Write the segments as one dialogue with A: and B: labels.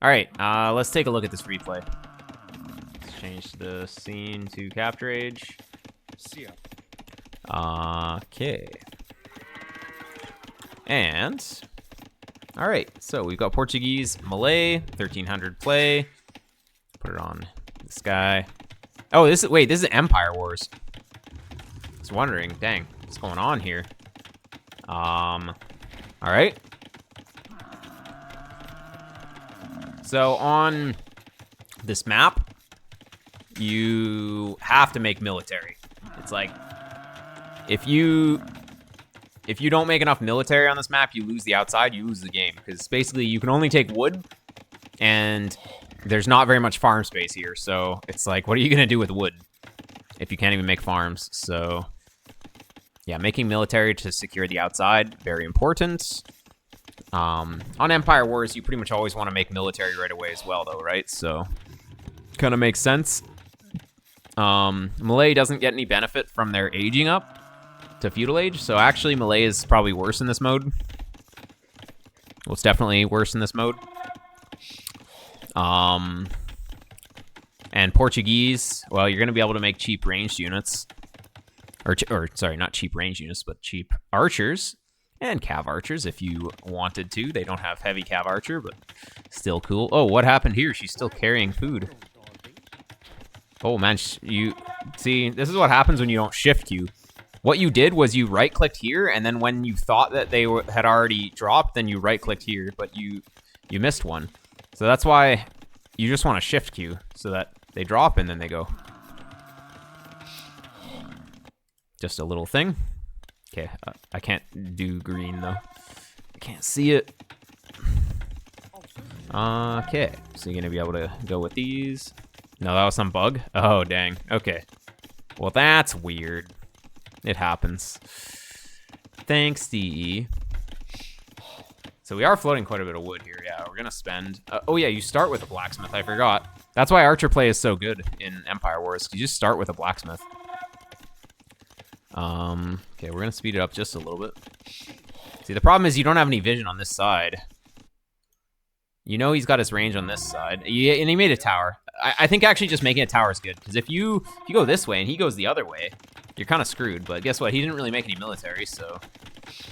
A: All right, let's take a look at this replay. Let's change the scene to capture age. Okay. And, all right, so we've got Portuguese, Malay, 1300 play. Put it on this guy. Oh, this is Empire Wars. I was wondering, dang, what's going on here? All right. So on this map, you have to make military. It's like, if you don't make enough military on this map, you lose the outside, you lose the game. Because basically, you can only take wood, and there's not very much farm space here. So it's like, what are you going to do with wood if you can't even make farms? So yeah, making military to secure the outside, very important. On Empire Wars, you pretty much always want to make military right away as well, though, right? So kind of makes sense. Malay doesn't get any benefit from their aging up to feudal age, so actually Malay is probably worse in this mode. Well, it's definitely worse in this mode. And Portuguese, well, you're going to be able to make cheap ranged units. Or sorry, not cheap ranged units, but cheap archers. And cav archers, if you wanted to. They don't have heavy cav archer, but still cool. Oh, what happened here? She's still carrying food. Oh, man, you see, this is what happens when you don't shift queue. What you did was you right-clicked here, and then when you thought that they had already dropped, then you right-clicked here, but you missed one. So that's why you just want to shift queue, so that they drop and then they go. Just a little thing. Okay, I can't do green, though. I can't see it. Okay, so you're going to be able to go with these. No, that was some bug? Oh, dang. Okay. Well, that's weird. It happens. Thanks, DE. So we are floating quite a bit of wood here. Yeah, we're going to spend... oh, yeah, you start with a blacksmith. I forgot. That's why archer play is so good in Empire Wars. You just start with a blacksmith. Okay, we're going to speed it up just a little bit. See, the problem is you don't have any vision on this side. You know he's got his range on this side. And he made a tower. I think actually just making a tower is good, because if you go this way and he goes the other way, you're kind of screwed. But guess what? He didn't really make any military, so...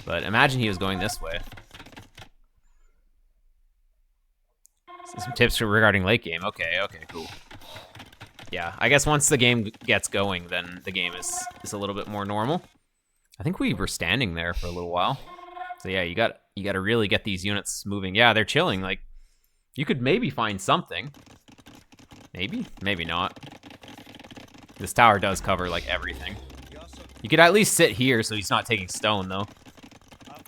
A: But imagine he was going this way. Some tips regarding late game. Okay, cool. Yeah, I guess once the game gets going, then the game is a little bit more normal. I think we were standing there for a little while. So yeah, you got to really get these units moving. Yeah, they're chilling. Like, you could maybe find something. Maybe not. This tower does cover like everything. You could at least sit here so he's not taking stone, though.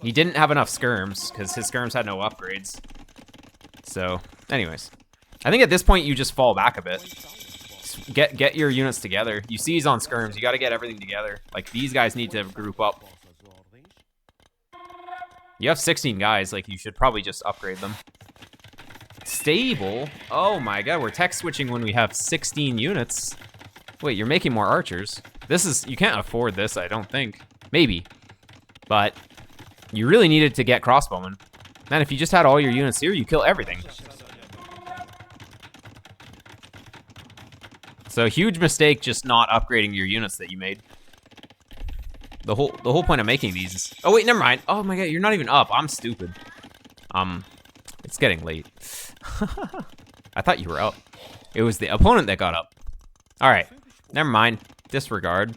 A: He didn't have enough skirms because his skirms had no upgrades. So, anyways, I think at this point you just fall back a bit. Get your units together. You see he's on skirms. You got to get everything together. Like, these guys need to group up. You have 16 guys. Like, you should probably just upgrade them. Stable? Oh my god, we're tech switching when we have 16 units. Wait, you're making more archers. You can't afford this, I don't think. Maybe. But you really needed to get crossbowmen. Man, if you just had all your units here, you kill everything. So huge mistake just not upgrading your units that you made. The whole point of making these is... Oh wait, never mind. Oh my god, you're not even up. I'm stupid. It's getting late. I thought you were up. It was the opponent that got up. All right, never mind. Disregard.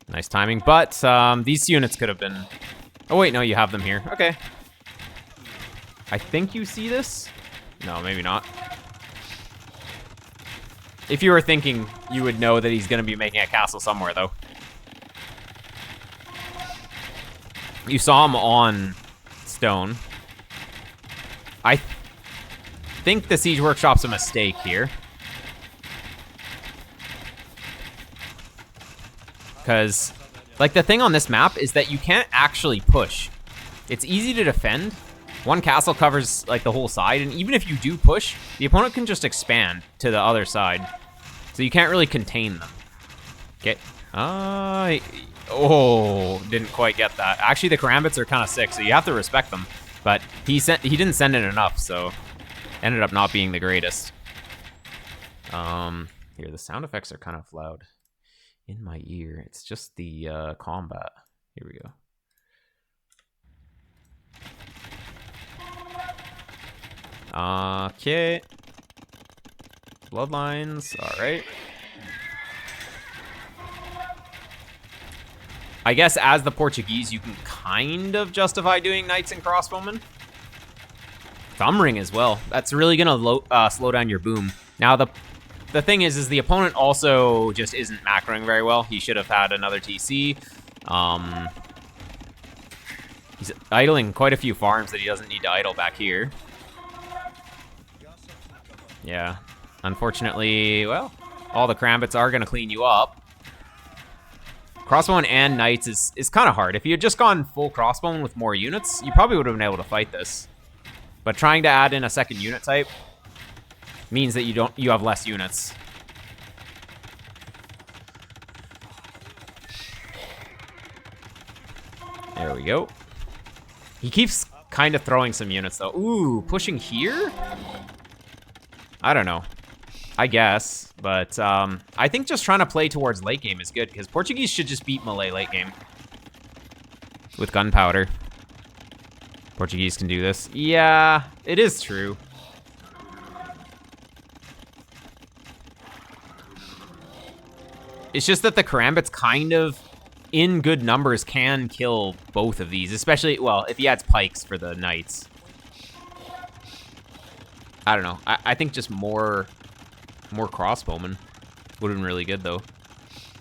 A: Nice timing, but these units could have been... Oh wait, no, you have them here. Okay. I think you see this? No, maybe not. If you were thinking, you would know that he's gonna be making a castle somewhere, though. You saw him on stone. I think the Siege Workshop's a mistake here. Because, like, the thing on this map is that you can't actually push. It's easy to defend. One castle covers, like, the whole side, and even if you do push, the opponent can just expand to the other side. So you can't really contain them. Okay. Oh, didn't quite get that. Actually, the karambits are kind of sick, so you have to respect them. But he didn't send in enough, so ended up not being the greatest. Here, the sound effects are kind of loud in my ear. It's just the combat. Here we go. Okay. Bloodlines, alright. I guess as the Portuguese, you can kind of justify doing knights and crossbowmen. Thumb ring as well. That's really gonna slow down your boom. Now the thing is the opponent also just isn't macroing very well. He should have had another TC. He's idling quite a few farms that he doesn't need to idle back here. Yeah, unfortunately, well, all the karambits are gonna clean you up. Crossbowman and knights is kind of hard. If you had just gone full crossbowman with more units, you probably would have been able to fight this. But trying to add in a second unit type means that you have less units. There we go. He keeps kind of throwing some units though. Ooh, pushing here? I don't know. I guess, but I think just trying to play towards late game is good because Portuguese should just beat Malay late game with gunpowder. Portuguese can do this. Yeah, it is true. It's just that the karambits kind of, in good numbers, can kill both of these, especially, well, if he adds pikes for the knights. I don't know. I think just more crossbowmen would have been really good, though.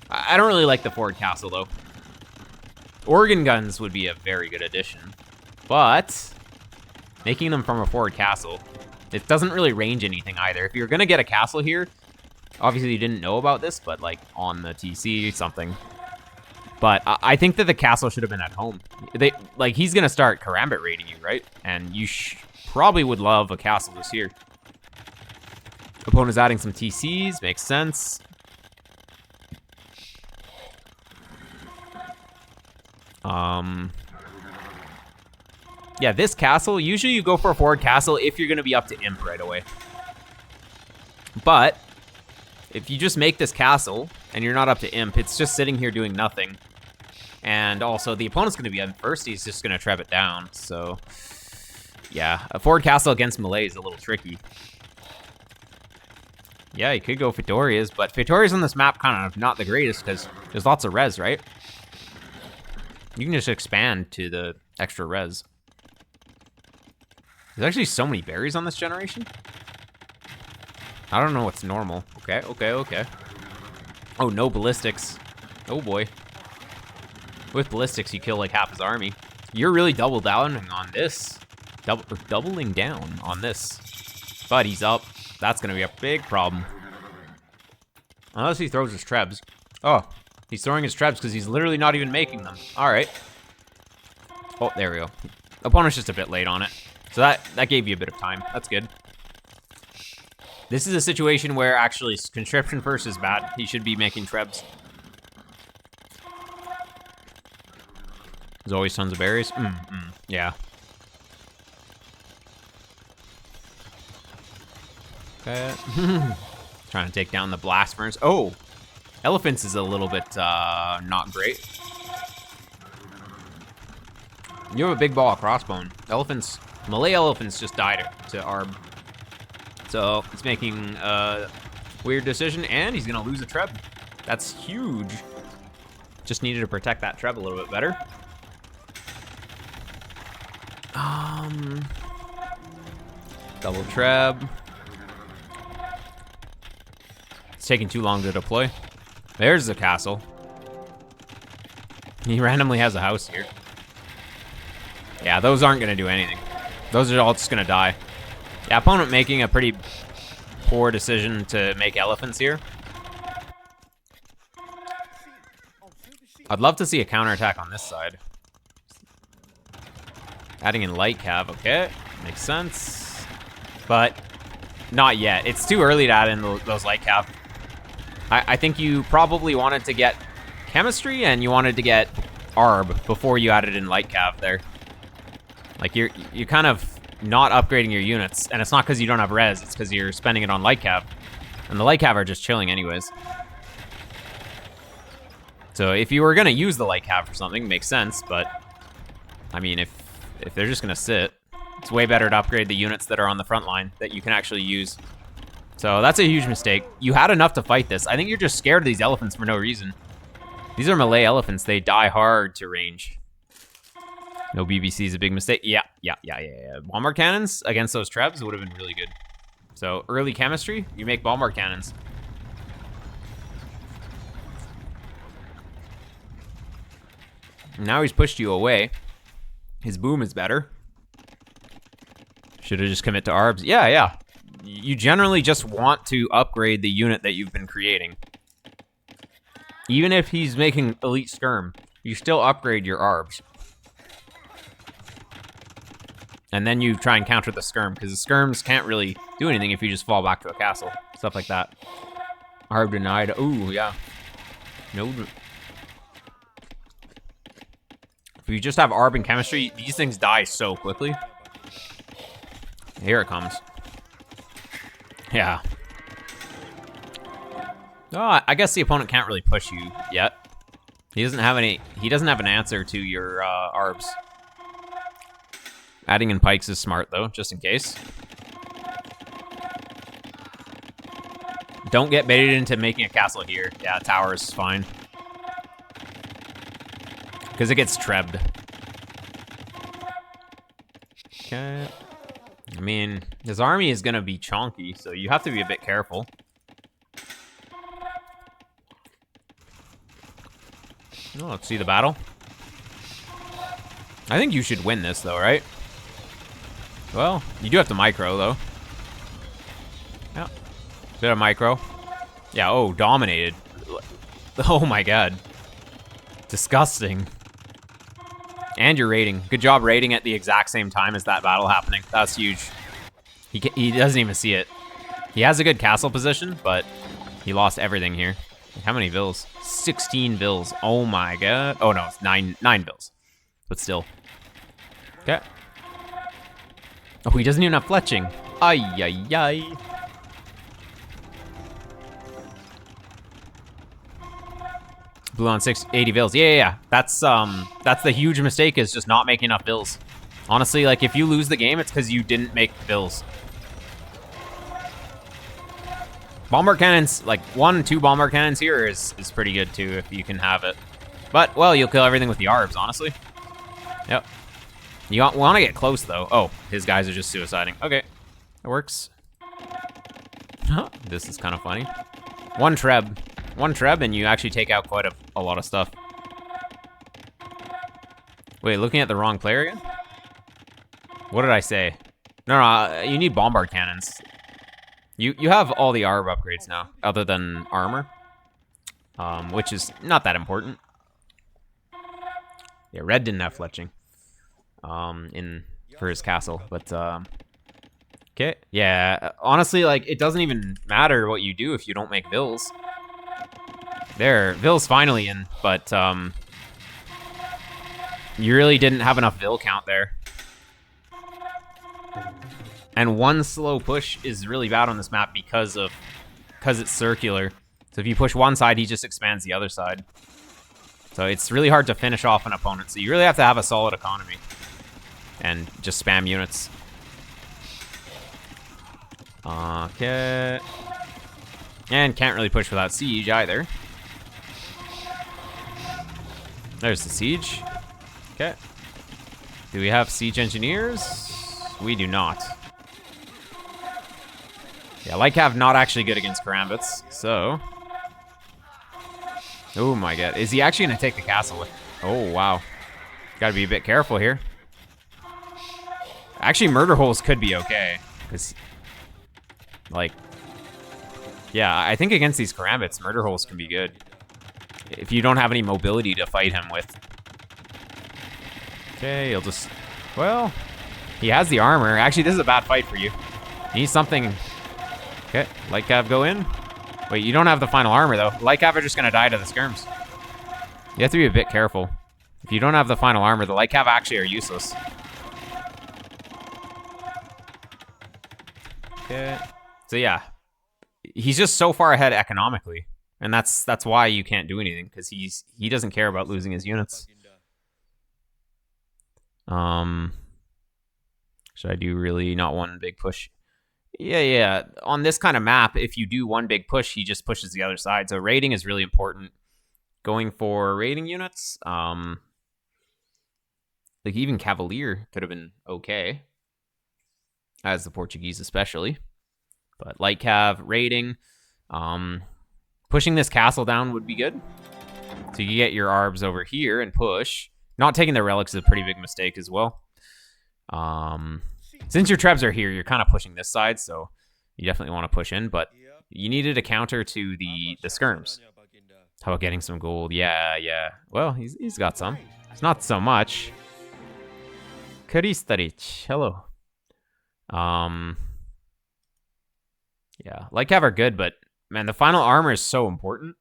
A: I don't really like the forward castle, though. Organ guns would be a very good addition. But making them from a forward castle, it doesn't really range anything either. If you're going to get a castle here, obviously you didn't know about this, but like on the TC, something. But I think that the castle should have been at home. He's going to start karambit raiding you, right? And you probably would love a castle just here. Opponent's adding some TCs, makes sense. Yeah, this castle, usually you go for a forward castle if you're gonna be up to imp right away. But if you just make this castle and you're not up to imp, it's just sitting here doing nothing. And also the opponent's gonna be imp first, he's just gonna trap it down, so yeah, a forward castle against Malay is a little tricky. Yeah, you could go Fedorias, but Fedorias on this map kind of not the greatest because there's lots of res, right? You can just expand to the extra res. There's actually so many berries on this generation. I don't know what's normal. Okay. Oh, no ballistics. Oh boy. With ballistics, you kill like half his army. You're really doubling down on this. Doubling down on this. But he's up. That's gonna be a big problem. Unless he throws his trebs. Oh, he's throwing his trebs because he's literally not even making them. All right. Oh, there we go. Opponent's just a bit late on it. So that gave you a bit of time. That's good. This is a situation where actually conscription first is bad. He should be making trebs. There's always tons of berries. Yeah. Okay. Trying to take down the blast furnace. Oh, elephants is a little bit not great. You have a big ball of crossbone. Elephants, Malay elephants just died to Arb. So he's making a weird decision and he's gonna lose a treb. That's huge. Just needed to protect that treb a little bit better. Double treb. It's taking too long to deploy. There's the castle. He randomly has a house here. Yeah, those aren't gonna do anything. Those are all just gonna die. Yeah, opponent making a pretty poor decision to make elephants here. I'd love to see a counterattack on this side. Adding in light cav, okay, makes sense. But not yet. It's too early to add in those light cav. I think you probably wanted to get chemistry and you wanted to get ARB before you added in light cav there. Like, you're kind of not upgrading your units, and it's not because you don't have res, it's because you're spending it on light cav. And the light cav are just chilling anyways. So if you were gonna use the light cav for something, it makes sense, but I mean, if they're just gonna sit, it's way better to upgrade the units that are on the front line that you can actually use. So that's a huge mistake. You had enough to fight this. I think you're just scared of these elephants for no reason. These are melee elephants. They die hard to range. No BBC is a big mistake. Yeah. Bombard cannons against those trebs would have been really good. So early chemistry, you make bombard cannons. Now he's pushed you away. His boom is better. Should have just commit to ARBs. Yeah. You generally just want to upgrade the unit that you've been creating. Even if he's making elite skirm, you still upgrade your ARBs. And then you try and counter the skirm, because the skirms can't really do anything if you just fall back to a castle. Stuff like that. ARB denied. Ooh, yeah. No. If you just have ARB and chemistry, these things die so quickly. Here it comes. Yeah. Oh, I guess the opponent can't really push you yet. He doesn't have an answer to your ARBs. Adding in pikes is smart though, just in case. Don't get baited into making a castle here. Yeah, tower is fine. Because it gets trebbed. Okay. I mean, his army is going to be chonky, so you have to be a bit careful. Oh, let's see the battle. I think you should win this, though, right? Well, you do have to micro, though. Yeah. Bit of micro. Yeah, oh, dominated. Oh my god. Disgusting. And you're raiding. Good job raiding at the exact same time as that battle happening. That's huge. He doesn't even see it. He has a good castle position, but he lost everything here. How many vills? 16 vills. Oh my god. Oh no, it's 9 vills. But still. Okay. Oh, he doesn't even have fletching. Ay, ay, ay. Blue on 80 vills. Yeah. That's the huge mistake, is just not making enough vills. Honestly, like, if you lose the game, it's because you didn't make vills. Bombard cannons, like 1 and 2 bombard cannons here is pretty good too, if you can have it. But, well, you'll kill everything with the ARBs, honestly. Yep. You want to get close, though. Oh, his guys are just suiciding. Okay, that works. This is kind of funny. One treb, and you actually take out quite a lot of stuff. Wait, looking at the wrong player again? What did I say? No, you need bombard cannons. You have all the ARB upgrades now, other than armor, which is not that important. Yeah, red didn't have fletching for his castle, but okay. Yeah, honestly, like, it doesn't even matter what you do if you don't make vills. There, vills finally in, but you really didn't have enough vill count there. And one slow push is really bad on this map because it's circular. So if you push one side, he just expands the other side. So it's really hard to finish off an opponent. So you really have to have a solid economy and just spam units. Okay. And can't really push without siege either. There's the siege. Okay. Do we have siege engineers? We do not. Yeah, Lycav not actually good against Karambits, so... Oh my god. Is he actually going to take the castle with... Oh, wow. Gotta be a bit careful here. Actually, murder holes could be okay. Because... Like... Yeah, I think against these Karambits, murder holes can be good. If you don't have any mobility to fight him with. Okay, he'll just... Well... He has the armor. Actually, this is a bad fight for you. You need something... Okay, Lycav go in. Wait, you don't have the final armor, though. Lycav are just going to die to the skirms. You have to be a bit careful. If you don't have the final armor, the light cav actually are useless. Okay. So yeah, he's just so far ahead economically, and that's why you can't do anything, because he doesn't care about losing his units. Should I do really not one big push? Yeah. On this kind of map, if you do one big push, he just pushes the other side. So raiding is really important. Going for raiding units, like even Cavalier could have been okay, as the Portuguese especially. But light cav, raiding, pushing this castle down would be good. So you get your arbs over here and push. Not taking the relics is a pretty big mistake as well. Since your trebs are here, you're kind of pushing this side, so you definitely want to push in, but you needed a counter to the skirms. How about getting some gold? Yeah. Well, he's got some. It's not so much. Kristaric, hello. Yeah, light cav are good, but man, the final armor is so important.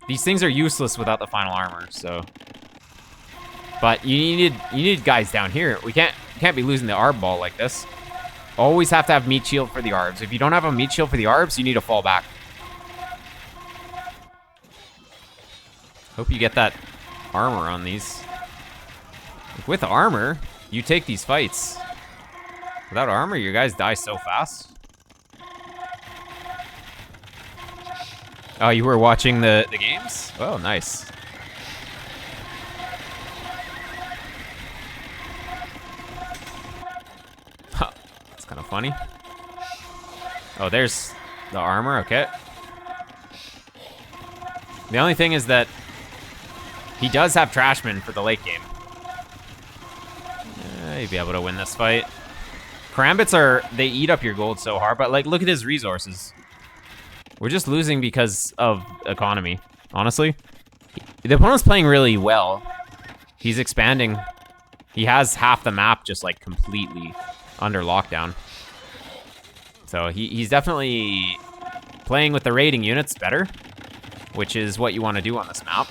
A: These things are useless without the final armor, so. But you need guys down here. We can't be losing the arb ball like this. Always have to have meat shield for the arbs. If you don't have a meat shield for the arbs, you need to fall back. Hope you get that armor on these. With armor, you take these fights. Without armor, your guys die so fast. Oh, you were watching the games? Oh, nice. Huh, that's kind of funny. Oh, there's the armor, okay. The only thing is that he does have Trashman for the late game. He'd be able to win this fight. Karambits they eat up your gold so hard, but like, look at his resources. We're just losing because of economy, honestly. The opponent's playing really well. He's expanding. He has half the map just like completely under lockdown. So he's definitely playing with the raiding units better, which is what you want to do on this map.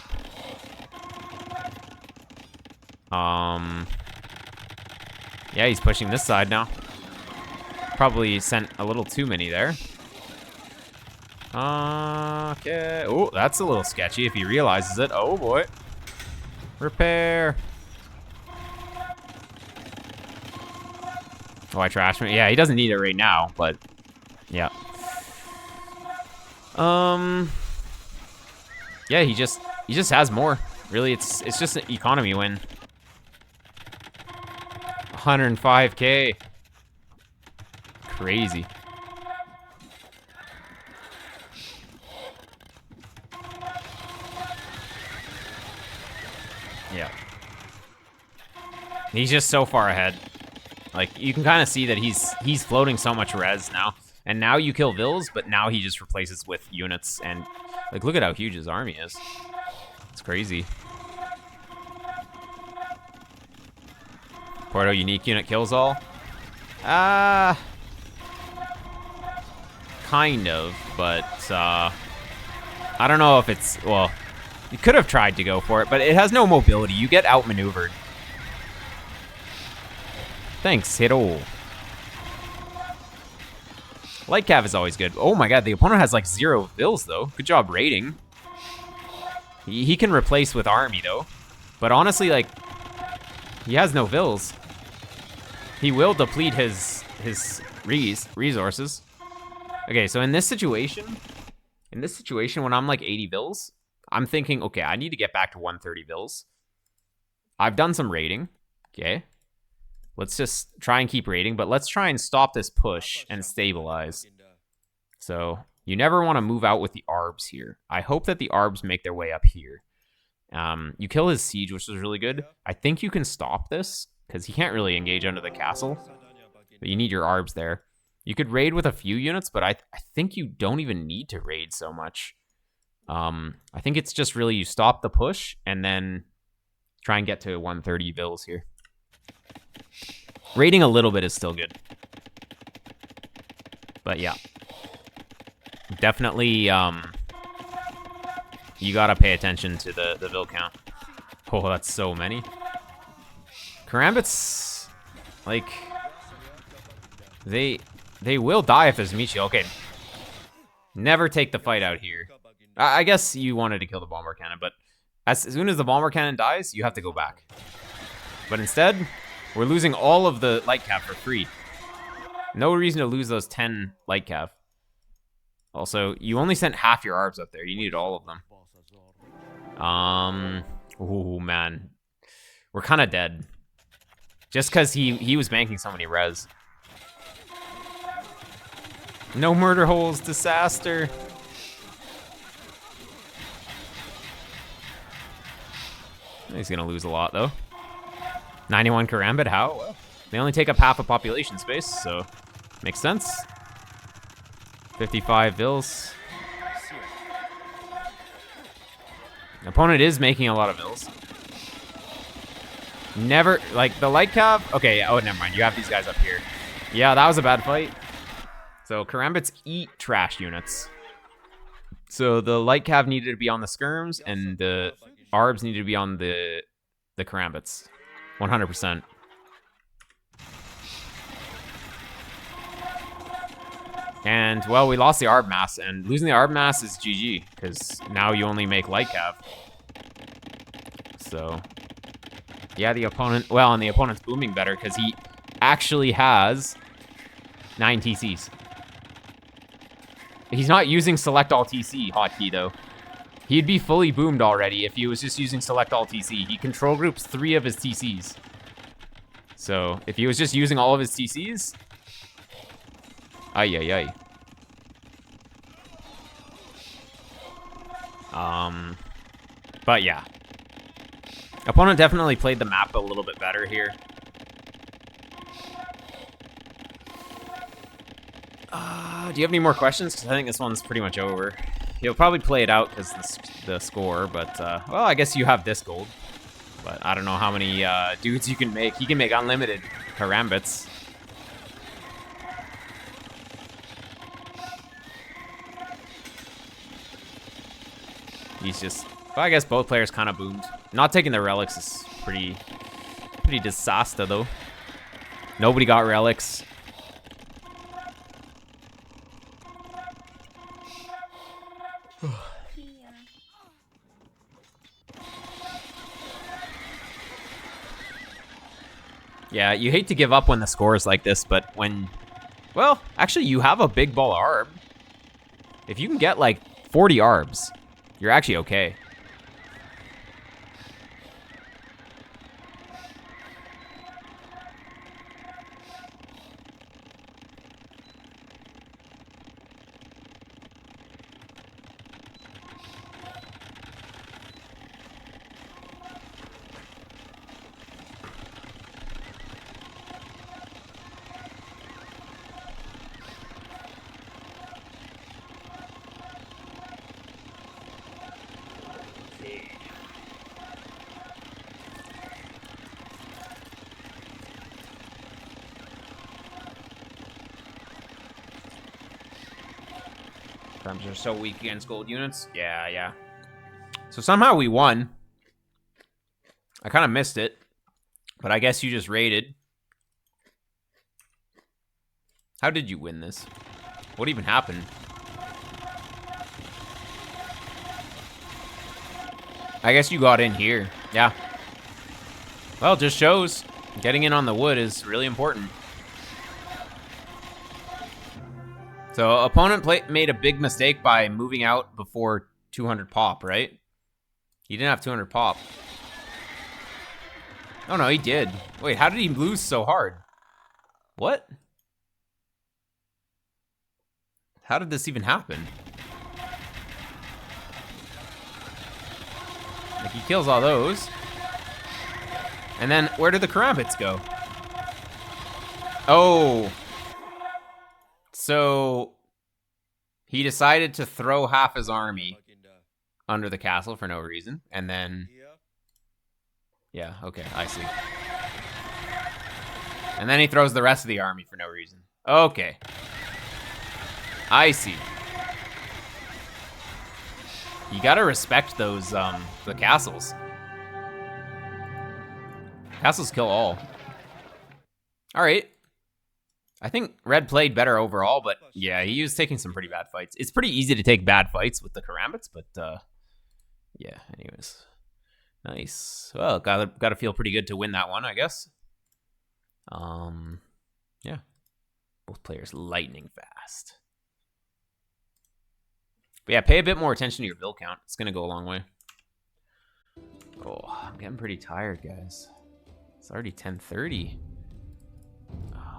A: Yeah, he's pushing this side now. Probably sent a little too many there. Okay. Oh, that's a little sketchy if he realizes it. Oh, boy. Repair. Oh, I trashed me. Yeah, he doesn't need it right now, but yeah. Yeah, he just has more. Really, it's just an economy win. 105K. Crazy. Yeah. He's just so far ahead. Like, you can kind of see that he's floating so much res now. And now you kill Vils, but now he just replaces with units. And, like, look at how huge his army is. It's crazy. Porto unique unit kills all. Kind of, but I don't know if it's, well, you could have tried to go for it, but it has no mobility. You get outmaneuvered. Thanks, Hiro. Light cav is always good. Oh my god, the opponent has like 0 Vils though. Good job raiding. He can replace with army though. But honestly, like, he has no Vils. He will deplete his resources. Okay, so in this situation when I'm like 80 Vils, I'm thinking, okay, I need to get back to 130 Vils. I've done some raiding. Okay. Let's just try and keep raiding, but let's try and stop this push and stabilize. So you never want to move out with the arbs here. I hope that the arbs make their way up here. You kill his siege, which is really good. I think you can stop this, because he can't really engage under the castle. But you need your arbs there. You could raid with a few units, but I think you don't even need to raid so much. I think it's just really you stop the push and then try and get to 130 Vils here. Raiding a little bit is still good. But yeah. Definitely, you gotta pay attention to the Vil count. Oh, that's so many. Karambits, like, they will die if there's Michi. Okay. Never take the fight out here. I guess you wanted to kill the Bomber Cannon, but as soon as the Bomber Cannon dies, you have to go back. But instead, we're losing all of the Light Cav for free. No reason to lose those 10 Light Cav. Also, you only sent half your ARBs up there. You needed all of them. Oh, man. We're kind of dead. Just because he was banking so many res. No murder holes, disaster. He's gonna lose a lot though. 91 Karambit, how? Well, they only take up half a population space, so makes sense. 55 Vills. Opponent is making a lot of Vills. Never, like, the Light Cav. Okay, oh, never mind. You have these guys up here. Yeah, that was a bad fight. So Karambits eat trash units. So the Light Cav needed to be on the skirms, and the ARBs needed to be on the Karambits. 100%. And, well, we lost the ARB mass, and losing the ARB mass is GG, because now you only make Light Cav. So, yeah, the opponent, well, and the opponent's booming better, because he actually has 9 TCs. He's not using Select All TC hotkey, though. He'd be fully boomed already if he was just using Select All TC. He control groups 3 of his TCs. So, if he was just using all of his TCs... Ay, ay, ay. But yeah. Opponent definitely played the map a little bit better here. Do you have any more questions? Because I think this one's pretty much over. You'll probably play it out because the score, but, well, I guess you have this gold. But I don't know how many dudes you can make. He can make unlimited Karambits. He's just, well, I guess both players kind of boomed. Not taking the relics is pretty disaster, though. Nobody got relics. Yeah, you hate to give up when the score is like this, but when... Well, actually, you have a big ball ARB. If you can get, like, 40 ARBs, you're actually okay. Are so weak against gold units. Yeah. So somehow we won. I kind of missed it, but I guess you just raided. How did you win this? What even happened? I guess you got in here. Yeah. Well, it just shows getting in on the wood is really important. So, opponent made a big mistake by moving out before 200 pop, right? He didn't have 200 pop. Oh, no, he did. Wait, how did he lose so hard? What? How did this even happen? Like, he kills all those. And then, where did the Karambits go? Oh... So, he decided to throw half his army under the castle for no reason, and then... Yeah, okay, I see. And then he throws the rest of the army for no reason. Okay. I see. You gotta respect those, the castles. Castles kill all. All right. I think red played better overall, but yeah, he was taking some pretty bad fights. It's pretty easy to take bad fights with the karambits, but yeah, anyways. Nice. Well, gotta feel pretty good to win that one, I guess. Yeah. Both players lightning fast. But yeah, pay a bit more attention to your bill count. It's gonna go a long way. Oh, I'm getting pretty tired, guys. It's already 10:30.